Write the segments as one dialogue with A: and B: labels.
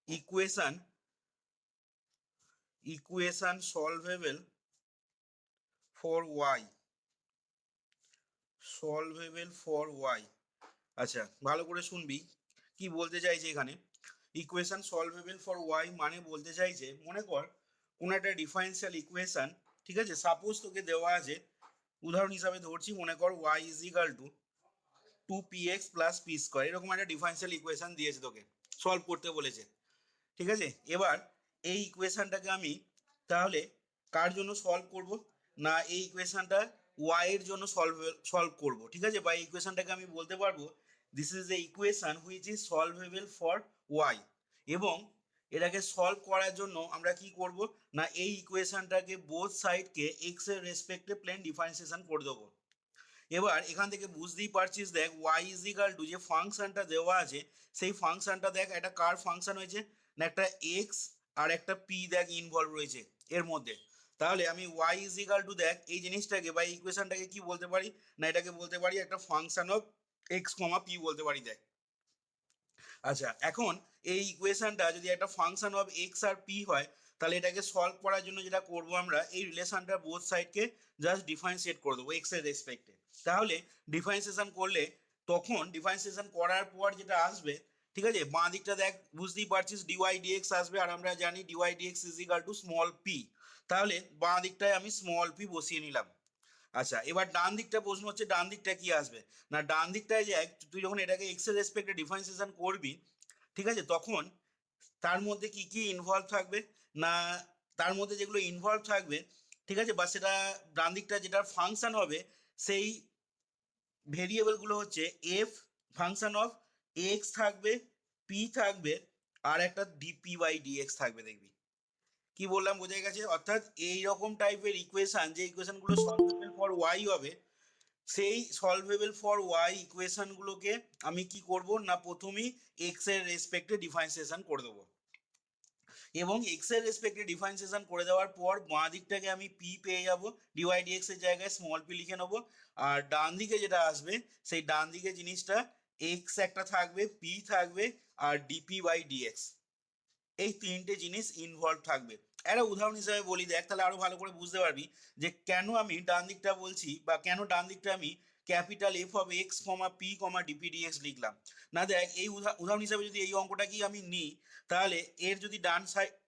A: Equation solvable for Y. আচ্ছা, ভালো করে শুনবি কি বলতে চাইছে এখানে। ইকুয়েশন সলভেবল ফর ওয়াই মানে বলতে চাইছে, মনে কর কোন একটা ডিফারেন্সিয়াল ইকুয়েশন, ঠিক আছে, সাপোজ তোকে দেওয়া আছে, উদাহরণ হিসাবে ধরছি, মনে কর Y is equal two 2px+p², এরকম একটা ডিফারেন্সিয়াল ইকুয়েশন দিয়েছে, তোকে সলভ করতে বলেছে, ঠিক আছে। এবার এই ইকুয়েশনটাকে আমি তাহলে কার জন্য সলভ করব, না এই ইকুয়েশনটা ওয়াই এর জন্য সলভ করব, ঠিক আছে। বা এই ইকুয়েশনটাকে আমি বলতে পারবো this is a equation which is solvable for y. এবং এটাকে সলভ করার জন্য আমরা কি করব, না এই ইকুয়েশনটাকে বোথ সাইডকে এক্স এর রেসপেক্টে প্লেন ডিফারেন্সিয়েশন করে দেবো। এবার এখান থেকে বুঝতেই পারছিস, দেখ ওয়াই ইজ ইকাল টু যে ফাংশনটা দেওয়া আছে, সেই ফাংশনটা দেখ একটা কার ফাংশন হয়েছে, না একটা এক্স আর একটা পি দেখ ইনভলভ রয়েছে এর মধ্যে। তাহলে আমি ওয়াই ইজ ইকাল টু দেখ এই জিনিসটাকে বা ইকুয়েশনটাকে কি বলতে পারি, না এটাকে বলতে পারি একটা function of x comma p বলতে পারি, দেখ। আচ্ছা, এখন এই ইকুয়েশনটা যদি একটা ফাংশন অফ এক্স আর পি হয়, তাহলে এটাকে সলভ করার জন্য যেটা করব আমরা, এই রিলেশনটা বোথ সাইডকে জাস্ট ডিফারেন্সিয়েট করে দেবো এক্স এর রেসপেক্টে। তাহলে ডিফারেন্সিয়েশন করলে, তখন ডিফারেন্সিয়েশন করার পর যেটা আসবে, ঠিক আছে, বাঁ দিকটা দেখ বুঝতেই পারছিস ডিওয়াই ডিএক্স আসবে, আর আমরা জানি dy dx is equal to small p. তাহলে বাঁ দিকটায় আমি স্মল পি বসিয়ে নিলাম। আচ্ছা, এবার ডান দিকটা প্রশ্ন হচ্ছে, ডান দিকটা কি আসবে, না ডান দিকটায় যে তুই যখন এটাকে এক্স এর রেসপেক্টে ডিফারেন্সিয়েশন করবি, ঠিক আছে, তখন তার মধ্যে কি কি ইনভলভ থাকবে, না তার মধ্যে যেগুলো ইনভলভ থাকবে, ঠিক আছে, বা সেটা ডান দিকটা যেটা ফাংশন হবে, সেই ভেরিয়েবলগুলো হচ্ছে এফ ফাংশন অফ এক্স থাকবে, পি থাকবে, আর একটা ডিপি বাই ডিএক্স থাকবে, দেখবি কি বললাম, বোঝা গেছে। অর্থাৎ এই রকম টাইপের ইকুয়েশন, যে ইকুয়েশনগুলো সলভেবল ফর ওয়াই হবে, সেই সলভেবল ফর ওয়াই ইকুয়েশনগুলোকে আমি কি করব, না প্রথমেই এক্স এর রেসপেক্টে ডিফারেন্সিয়েশন করে দেবো। এবং এক্স এর রেসপেক্টে ডিফারেন্সিয়েশন করে দেওয়ার পর বাঁ দিকটাকে আমি পি পেয়ে যাব, ডিওয়াই ডিএক্স এর জায়গায় স্মল পি লিখে নেবো। আর ডান দিকে যেটা আসবে, সেই ডান দিকে জিনিসটা এক্স একটা থাকবে, পি থাকবে, আর ডিপি বাই ডিএক্স, এই তিনটে জিনিস ইনভলভ থাকবে। একটা উদাহরণ হিসাবে বলি, দেখ তাহলে আরো ভালো করে বুঝতে পারবি যে কেন আমি ডান দিকটা বলছি, বা কেন ডান দিকটা আমি capital F of x comma p comma d p d x লিখলাম। না দেখ, এই উদাহরণ হিসাবে যদি এই অঙ্কটাকেই আমি নিই, তাহলে এর যদি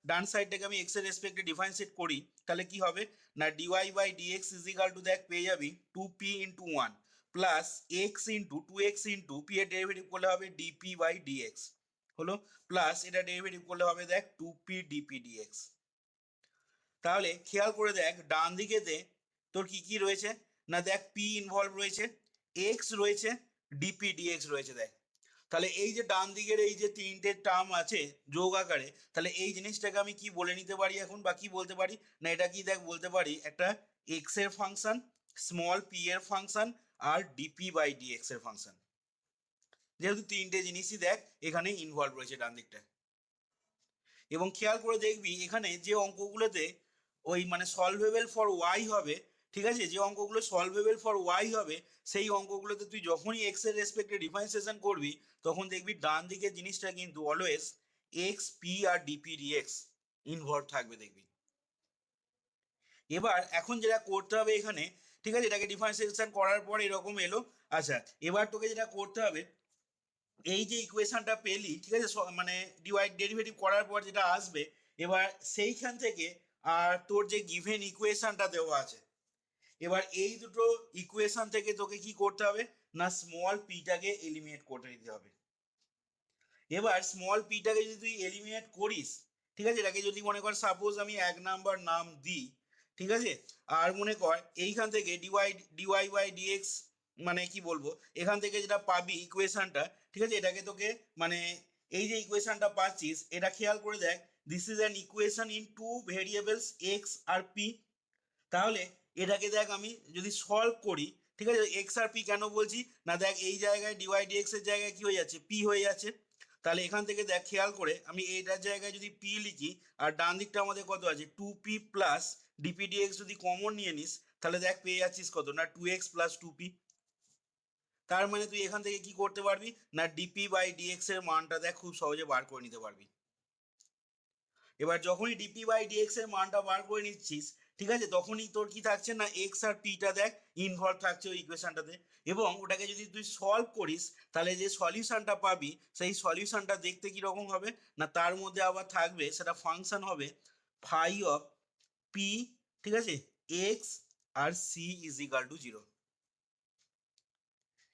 A: ডান সাইডটাকে আমি এক্স এর রেসপেক্টে ডিফারেন্সিয়েট করি, তাহলে কি হবে, না dy by dx is equal to দেখ পেয়ে যাবি 2p/1 plus x into 2x into p এর ডেরিভেটিভ করলে হবে ডিপি বাই ডিএক্স হলো, প্লাস এটা ডেরিভেটিভ করলে হবে দেখ 2p/dp/dx। তাহলে খেয়াল করে দেখ ডান দিকেতে তোর কি কি রয়েছে, না দেখ পি ইনভলভ রয়েছে, এক্স রয়েছে, ডিপি/ডিএক্স রয়েছে, দেখ। তাহলে এই যে ডান দিকের এই যে তিনটে টার্ম আছে যোগ আকারে, তাহলে এই জিনিসটাকে আমি কি বলে নিতে পারি এখন, বা কি বলতে পারি, না এটা কি দেখ বলতে পারি একটা এক্স এর ফাংশন, স্মল পি এর ফাংশন, আর ডিপি/ডিএক্স এর ফাংশন। যেহেতু তিনটে জিনিসই দেখ এখানে ইনভলভ রয়েছে ডান দিকটায়। এবং খেয়াল করে দেখবি এখানে যে অঙ্কগুলোতে ওই মানে সলভেবল ফর ওয়াই হবে, ঠিক আছে, যে অঙ্কগুলো সলভেবল ফর ওয়াই হবে, সেই অঙ্কগুলোতে তুই যখনই এক্স এর রেসপেক্টে ডিফারেন্সিয়েশন করবি, তখন দেখবি ডান দিকের জিনিসটা কিন্তু always x P R DP dx involve থাকবে, দেখবি। এবার এখন যেটা করতে হবে এখানে, ঠিক আছে, এটাকে ডিফারেন্সিয়েশন করার পর এরকম এলো। আচ্ছা, এবার তোকে যেটা করতে হবে, এই যে ইকুয়েশনটা পেলি, ঠিক আছে, মানে ডিওয়াই ডেরিভেটিভ করার পর যেটা আসবে, এবার সেইখান থেকে আর তোর যে গিভেন ইকুয়েশনটা দেওয়া আছে, এবার এই দুটো ইকুয়েশন থেকে তোকে কি করতে হবে, না স্মল পিটাকে এলিমিনেট করে দিতে হবে। এবার স্মল পিটাকে যদি তুই এলিমিনেট করিস, ঠিক আছে, এটাকে যদি মনে কর সাপোজ আমি 1 নাম্বার নাম দিই, ঠিক আছে, আর মনে কর এইখান থেকে ডিওয়াই ডিওয়াই বাই ডিএক্স, মানে কি বলবো, এখান থেকে যেটা পাবি ইকুয়েশনটা, ঠিক আছে, এটাকে তোকে মানে এই যে ইকুয়েশনটা পাচ্ছিস, এটা খেয়াল করে দেখ, this is an equation in two variables x আর পি। তাহলে এটাকে দেখ আমি যদি সলভ করি, ঠিক আছে, এক্স আর পি কেন বলছি, না দেখ এই জায়গায় ডিওয়াই ডিএক্স এর জায়গায় কি হয়ে যাচ্ছে, পি হয়ে যাচ্ছে। তাহলে এখান থেকে দেখ খেয়াল করে আমি এইটার জায়গায় যদি পি লিখি, আর ডান দিকটা আমাদের কত আছে 2p প্লাস ডিপিডিএক্স যদি কমন নিয়ে নিস, তাহলে দেখ পেয়ে যাচ্ছিস কত, না 2x প্লাস 2p। তার মানে তুই এখান থেকে কি করতে পারবি, না ডিপি বাই ডিএক্স এর মানটা দেখ খুব সহজে বার করে নিতে পারবি। এবার যখনই ডিপি বাই ডিএক্স এর মানটা বার করে নিচ্ছিস, ঠিক আছে, তখনই তোর কি থাকছে না এক্স আর পিটা দেখ ইনভলভ থাকছে ওই ইকুয়েশনটাতে। এবং ওটাকে যদি তুই সলভ করিস তাহলে যে সলিউশনটা পাবি সেই সলিউশনটা দেখতে কি রকম হবে না, তার মধ্যে আবার থাকবে সেটা ফাংশন হবে ফাই অফ পি, ঠিক আছে, এক্স আর সি ইজ ইকাল টু 0।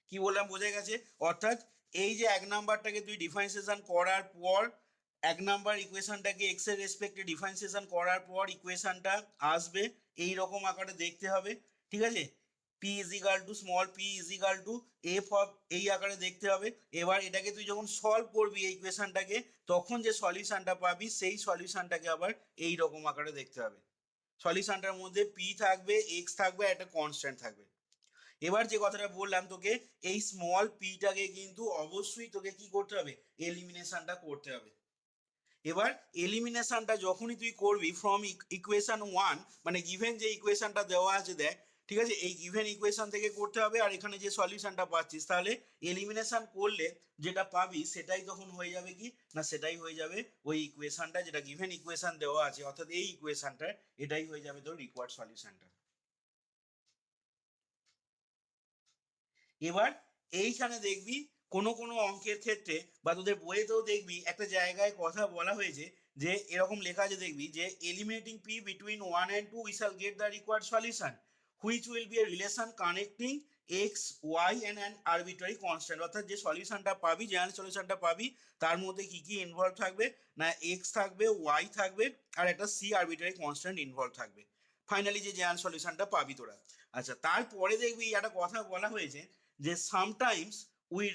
A: কি বললাম বোঝা গেছে? অর্থাৎ এই যে এক নাম্বারটাকে তুই ডিফারেন্সিয়েশন করার পর, এক নাম্বার ইকুয়েশনটাকে এক্স এর রেসপেক্টে ডিফারেন্সিয়েশন করার পর ইকুয়েশনটা আসবে এই রকম আকারে দেখতে হবে, ঠিক আছে, P is equal to small P is equal two F of, এই আকারে দেখতে হবে। এবার এটাকে তুই যখন সলভ করবি এই ইকুয়েশনটাকে, তখন যে সলিউশনটা পাবি সেই সলিউশনটাকে আবার এই রকম আকারে দেখতে হবে। সলিউশনটার মধ্যে পি থাকবে, এক্স থাকবে, একটা কনস্ট্যান্ট থাকবে। এবার যে কথাটা বললাম তোকে, এই স্মল পিটাকে কিন্তু অবশ্যই তোকে কি করতে হবে, এলিমিনেশনটা করতে হবে। এবার এলিমিনেশনটা যখনই তুই করবি ফ্রম ইকুয়েশন 1, মানে গিভেন যে ইকুয়েশনটা দেওয়া আছে দেখ, ঠিক আছে, এই গিভেন ইকুয়েশন থেকে করতে হবে। আর এখানে যে সলিউশনটা পাচ্ছিস, তাহলে এলিমিনেশন করলে যেটা পাবি সেটাই তখন হয়ে যাবে কি না, সেটাই হয়ে যাবে ওই ইকুয়েশনটা যেটা গিভেন ইকুয়েশন দেওয়া আছে, অর্থাৎ এই ইকুয়েশনটা, এটাই হয়ে যাবে তোর রিকোয়ার্ড সলিউশনটা। এবার এইখানে দেখবি কোনো কোনো অঙ্কের ক্ষেত্রে বা তোদের বইয়েতেও দেখবি একটা জায়গায় কথা বলা হয়েছে যে এরকম লেখা আছে, দেখবি যে eliminating P between 1 and 2 we shall get the required solution which will be a relation connecting x y and an arbitrary constant। অর্থাৎ যে সলিউশনটা পাবি, যে সলিউশনটা পাবি, তার মধ্যে কি কি ইনভলভ থাকবে না, x থাকবে, y থাকবে, আর একটা c আরবিট্রারি কনস্ট্যান্ট ইনভলভ থাকবে। ফাইনালি যে সলিউশনটা পাবি তোরা। আচ্ছা, তারপরে দেখবি একটা কথা বলা হয়েছে যে sometimes we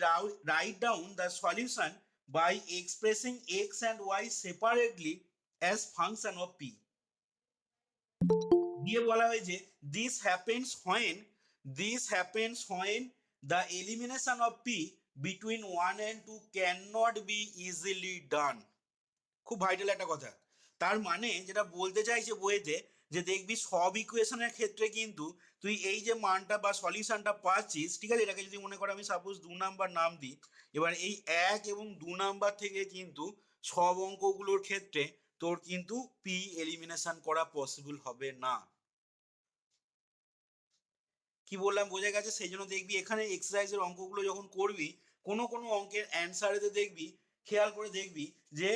A: write down the solution by expressing x and y separately as function of p। দিয়ে বলা হয়েছে this happens when the elimination of p between 1 and 2 cannot be easily done। খুব ভাইটাল একটা কথা। তার মানে যেটা বলতে চাইছে বইতে, যে দেখবি সব ইকুয়েশনের ক্ষেত্রে কিন্তু তুই এই যে মানটা বা সলিউশনটা পাচ্ছিস, ঠিক আছে, এটাকে যদি মনে করো আমি সাপোজ 2 নাম্বার নাম দিই, এবার এই 1 এবং 2 নাম্বার থেকে কিন্তু সব অঙ্কগুলোর ক্ষেত্রে তোর কিন্তু পি এলিমিনেশন করা পসিবল হবে না। কি বললাম বোঝা গেছে? সেই জন্য দেখবি এখানে এক্সারসাইজের অঙ্কগুলো যখন করবি, কোনো কোনো অঙ্কের অ্যান্সারেতে দেখবি, খেয়াল করে দেখবি যে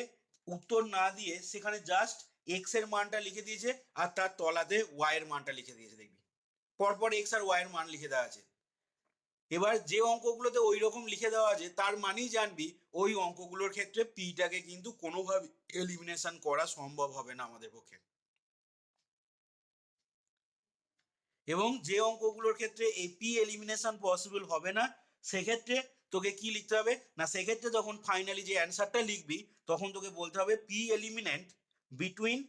A: উত্তর না দিয়ে সেখানে জাস্ট এক্স এর মানটা লিখে দিয়েছে আর তার তলাতে ওয়াই এর মানটা লিখে দিয়েছে, দেখবি পরপর এক্স আর ওয়াই এর মান লিখে দেওয়া আছে। এবার যে অঙ্কগুলোতে ওই রকম লিখে দেওয়া আছে তার মানেই জানবি ওই অঙ্কগুলোর ক্ষেত্রে পিটাকে কিন্তু কোনোভাবে এলিমিনেশন করা সম্ভব হবে না আমাদের পক্ষে। এবং যে অঙ্কগুলোর ক্ষেত্রে এই পি এলিমিনেশন পসিবল হবে না, সেক্ষেত্রে তোকে কি লিখতে হবে না, সেক্ষেত্রে যখন ফাইনালি যে অ্যান্সারটা লিখবি তখন তোকে বলতে হবে p eliminant between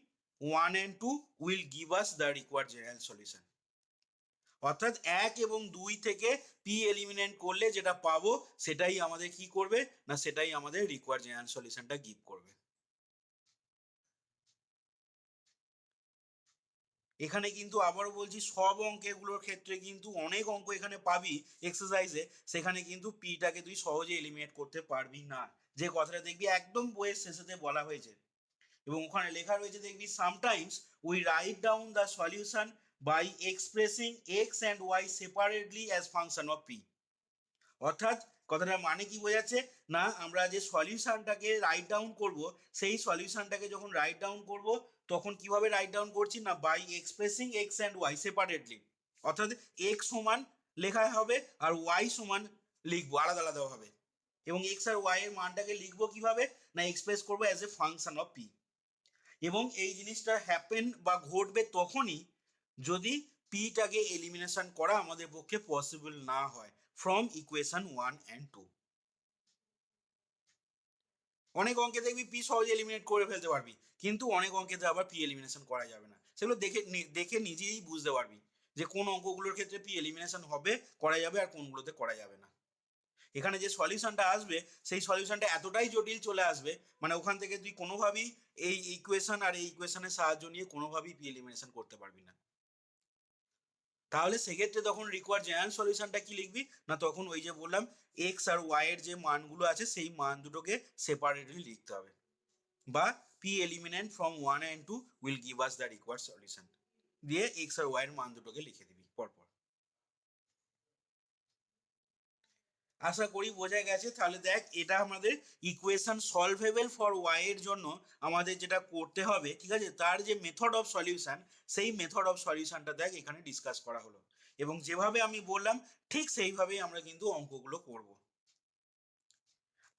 A: 1 and 2 will give us the required general solution. অর্থাৎ 1 এবং 2 থেকে পি এলিমিনেট করলে যেটা পাবো সেটাই আমাদের কি করবে না, সেটাই আমাদের রিকোয়ার্ড জেনারেল সলিউশনটা গিভ করবে। এখানে কিন্তু আবারও বলছি সব অঙ্কগুলোর ক্ষেত্রে কিন্তু অনেক অঙ্ক এখানে পাবি এক্সারসাইজে, সেখানে কিন্তু পিটাকে তুই সহজে এলিমিনেট করতে পারবি না, যে কথাটা দেখবি একদম বইয়ের শেষেতে বলা হয়েছে। এবং ওখানে লেখা রয়েছে দেখবি sometimes we write down the solution by expressing x and y separately as function of p. অর্থাৎ কথাটার মানে কি বোঝাচ্ছে না, আমরা যে সলিউশনটাকে রাইট ডাউন করব, সেই সলিউশনটাকে যখন রাইট ডাউন করব তখন কিভাবে রাইট ডাউন করছি না, by expressing x and y separately. অর্থাৎ এক্স সমান লেখা হবে আর ওয়াই সমান লিখবো আলাদা আলাদা হবে। এবং এক্স আর ওয়াই এর মানটাকে লিখবো কিভাবে না, এক্সপ্রেস করবো as a function of P. এবং এই জিনিসটা হ্যাপেন বা ঘটবে তখনই যদি পিটাকে এলিমিনেশন করা আমাদের পক্ষে পসিবল না হয় ফ্রম ইকুয়েশন 1 and 2। অনেক অঙ্কে দেখবি পি সহজে এলিমিনেট করে ফেলতে পারবি, কিন্তু অনেক অঙ্কেতে আবার পি এলিমিনেশন করা যাবে না। সেগুলো দেখে দেখে নিজেই বুঝতে পারবি যে কোন অঙ্কগুলোর ক্ষেত্রে পি এলিমিনেশন হবে, করা যাবে, আর কোনগুলোতে করা যাবে না। এখানে যে সলিউশনটা আসবে সেই সলিউশনটা এতটাই জটিল চলে আসবে, মানে ওখান থেকে তুই কোনোভাবেই এই ইকুয়েশন আর এই ইকুয়েশনের সাহায্য নিয়ে কোনোভাবেই পি এলিমিনেশন করতে পারবি না। তাহলে সেক্ষেত্রে তখন রিকোয়ার্ড জেনারেল সলিউশনটা কি লিখবি না, তখন ওই যে বললাম এক্স আর ওয়াই এর যে মানগুলো আছে সেই মান দুটোকে সেপারেটলি লিখতে হবে, বা p eliminant from 1 and 2 will give us the required solution. দিয়ে এক্স আর ওয়াই এর মান দুটোকে লিখে দিবি পরপর। আশা করি বোঝা গেছে। তাহলে দেখ, এটা আমাদের ইকুয়েশন সলভেবল ফর ওয়াই এর জন্য আমাদের যেটা করতে হবে, ঠিক আছে, তার যে মেথড অফ সলিউশন, সেই মেথড অফ সলিউশনটা দেখ এখানে ডিসকাস করা হলো, এবং যেভাবে আমি বললাম ঠিক সেইভাবেই আমরা কিন্তু অঙ্কগুলো করব।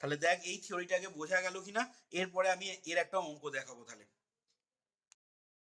A: তাহলে দেখ এই থিওরিটাকে বোঝা গেল কিনা। এরপরে আমি এর একটা অঙ্ক দেখাবো তাহলে।